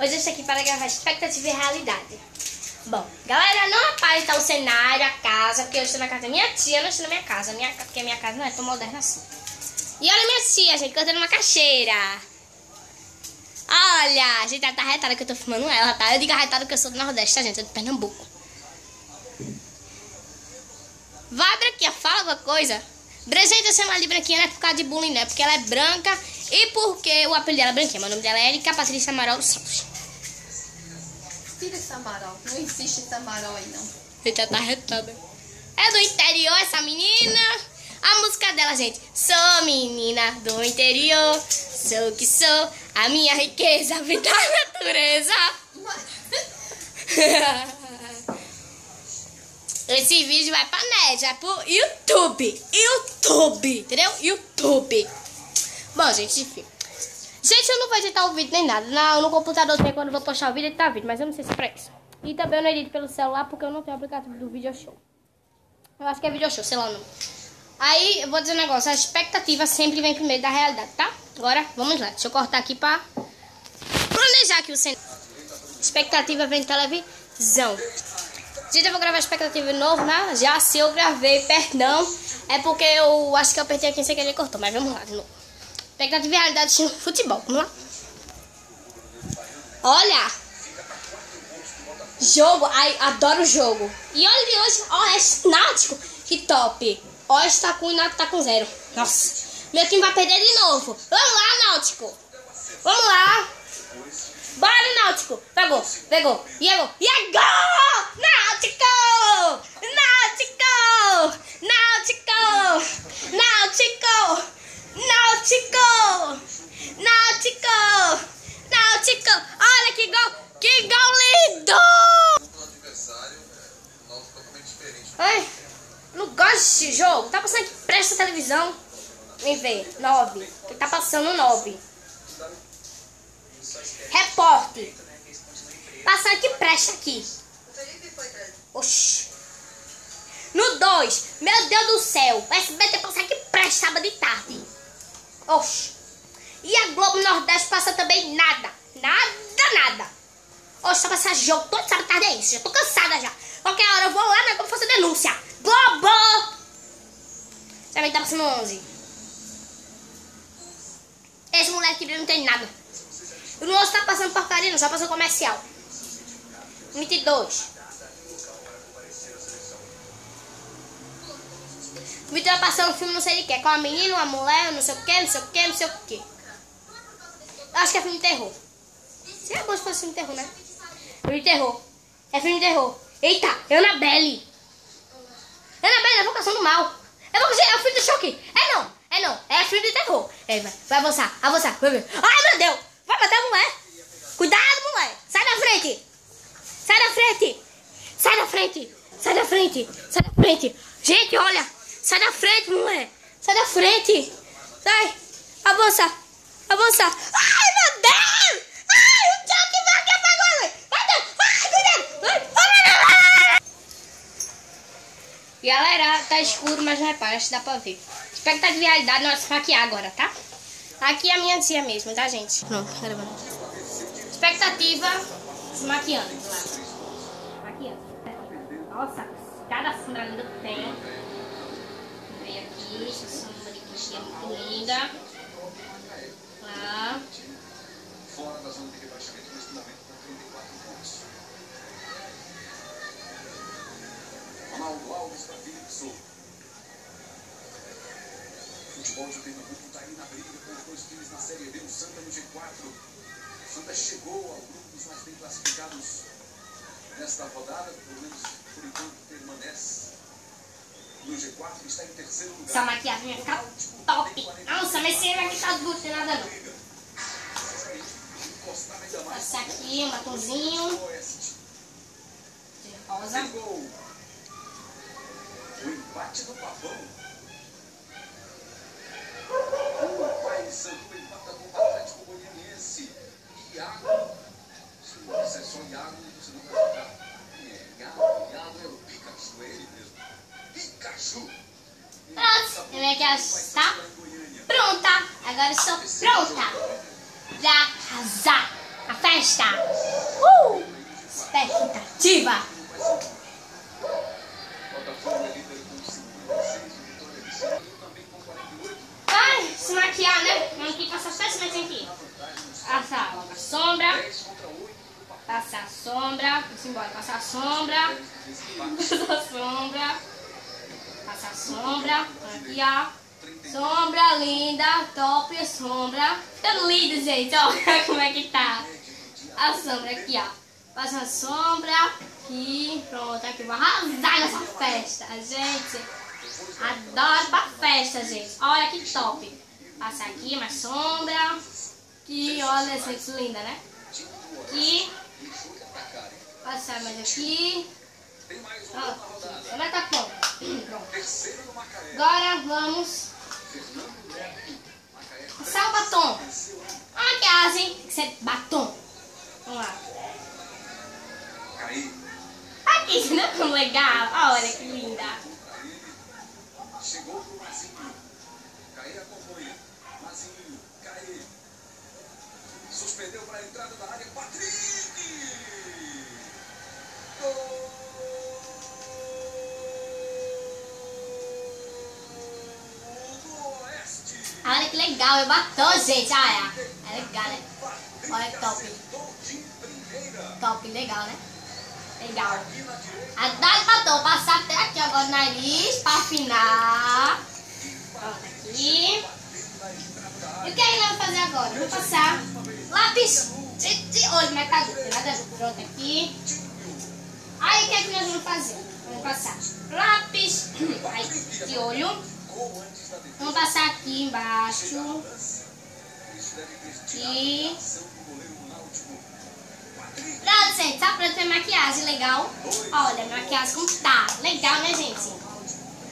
Hoje eu estou aqui para gravar expectativa e realidade. Bom, galera, não aparenta o cenário, a casa, porque eu estou na casa da minha tia, eu não estou na minha casa, porque a minha casa não é tão moderna assim. E olha minha tia, gente, cantando uma caixeira. Olha, a gente, ela tá arretada que eu tô filmando ela, tá? Eu digo arretada porque eu sou do Nordeste, tá, gente? Eu sou de Pernambuco. Vai, Branquinha, fala alguma coisa. Gente, eu chamo ela de Branquinha não é por causa de bullying, né? Porque ela é branca e porque o apelido dela é Branquinha. Mas o nome dela é Erika Patrícia Amaral dos Santos. Tira esse Amaral, não existe esse Amaral aí, não. Eita, tá arretada. É do interior essa menina. A música dela, gente. Sou menina do interior, sou o que sou, a minha riqueza vem da natureza. Esse vídeo vai pra net, vai pro YouTube. Entendeu? YouTube. Bom, gente, enfim. Gente, eu não vou editar o vídeo nem nada. No computador tem quando eu vou postar o vídeo, editar o vídeo. Mas eu não sei se é pra isso. E também eu não edito pelo celular porque eu não tenho o aplicativo do Video Show. Eu acho que é Video Show, sei lá o nome. Aí, eu vou dizer um negócio. A expectativa sempre vem primeiro da realidade, tá? Agora, vamos lá. Deixa eu cortar aqui pra planejar aqui o cenário. Expectativa vem de televisão. Gente, eu vou gravar expectativa de novo, né? Já se eu gravei, perdão. É porque eu acho que eu apertei aqui sem querer cortou. Mas vamos lá de novo. Expectativa e realidade de futebol. Vamos lá. Olha. Jogo. Ai, adoro o jogo. E olha de hoje. Oeste Náutico. Que top. Oeste tá com 1 e Náutico tá com 0. Nossa. Meu time vai perder de novo. Vamos lá, Náutico. Vamos lá. Bora, Náutico. Pegou. E é gol. E é gol. Náutico. Olha que gol. Que gol lindo. Ai, não gosto desse jogo. Tá passando aqui, presta a televisão. Vem ver, 9. Que tá passando 9. Repórter. Passando aqui, presta aqui. Oxi. No 2. Meu Deus do céu. O SBT passa aqui, presta sábado de tarde. Oxi. E a Globo Nordeste passa também nada. Nada. Oxi, tá passando jogo todo sábado de tarde, é isso. Já tô cansada já. Qualquer hora eu vou lá, né? Como fazer denúncia. Globo. Também tá passando 11. Esse moleque não tem nada. O nosso tá passando porcaria, não, só passando comercial. 22. O Vitor vai passando um filme, não sei de que. Com a menina, uma mulher, não sei o que. Eu acho que é filme de terror. Seria bom se fosse filme de terror, né? Filme de terror. É filme de terror. Eita, Annabelle. Annabelle, a Invocação do Mal. É o filme do choque. É não. É filme de terror. Vai avançar. Vai ver. Ai, meu Deus. Vai matar a mulher. Cuidado, mulher. Sai da frente. Gente, olha. Sai da frente, mulher. Sai da frente. Sai. Avança. Ai, meu Deus. Ai, o choque vai aqui apagou. Ai, cuidado. Galera, tá escuro, mas não repara, acho que dá pra ver. Expectativa de realidade, nós maquiar agora, tá? Aqui é a minha tia mesmo, tá, gente? Pronto, gravando. Expectativa, se maquiando. Maquiando. Nossa, cada sombra linda que tem. Vem aqui, essa sombra de coxinha muito linda. Lá. Fora da zona de rebaixamento neste momento com 34 pontos. Ronaldo Alves para Felipe Souza. Futebol de Pernambuco está aí na briga com os dois times na Série B, o Santa no G4. O Santa chegou ao grupo dos mais bem classificados nesta rodada, pelo menos por enquanto permanece no G4 e está em terceiro lugar. Essa maquiagem vai ficar top. Nossa, mas esse aqui tá duro, não tem nada não. Essa aqui, um batonzinho. De rosa. O empate do Pavão. O Paysandu empata com o Atlético Goianiense. Iago. Se não disser só Iago, você não vai jogar. Iago é o Pikachu, é ele mesmo. Pikachu. Pronto, minha maquiagem está pronta. Agora estou pronta pra arrasar. A festa. Expectativa. Ai, se maquiar, né? Vamos aqui passar só esse mesinho aqui. Passar logo a sombra. Passar a sombra. Vamos embora. Passar a sombra. Passar a sombra. Passar a sombra. Aqui, ó. Sombra linda, top, sombra. Ficando lindo, gente. Olha como é que tá. A sombra aqui, ó. Passa a sombra aqui. Pronto, aqui. Vou arrasar nessa festa, gente. Adoro pra festa, gente. Olha que top. Passa aqui, mais sombra. Aqui, olha, gente, linda, né? Aqui. Passar mais aqui. Pronto. Agora tá pronto. Pronto. Agora vamos passar o batom. A maquiagem tem que ser batom. Vamos lá. Aqui, não é tão legal? Olha que linda. Chegou pro Mazinho. Caí acompanha. Mazinho, Caí. Suspendeu para a entrada da área. Patrick! Gol! Olha que legal, eu batom, gente. Olha, é legal, né? Olha que top. Top, legal, né? Legal. Adoro batom. Passar até aqui agora o nariz para afinar. Pronto, aqui. E o que a gente vai fazer agora? Vou passar lápis de olho, mas tá duro, nada a ver. Pronto, aqui. Aí o que é que nós vamos fazer? Vamos passar lápis aí, de olho. Vamos passar aqui embaixo. Aqui. Pronto, gente. Tá pronto pra maquiagem. Legal? Olha, minha maquiagem como tá. Legal, né, gente?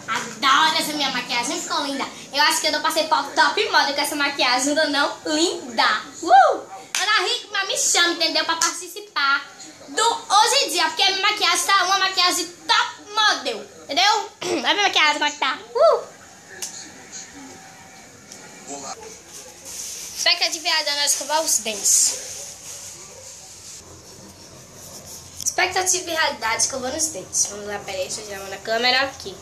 Adoro essa minha maquiagem. Ficou linda. Eu acho que eu não passei top moda com essa maquiagem. Não? Linda. Ana Hickman, me chama, entendeu? Pra participar do Hoje em Dia. Porque a minha maquiagem tá uma maquiagem top model. Entendeu? Olha a minha maquiagem como é que tá. Expectativa errada na escovar os dentes. Expectativa e realidade escovando os dentes. Vamos lá, peraí, deixa eu tirar a mão na câmera. Aqui.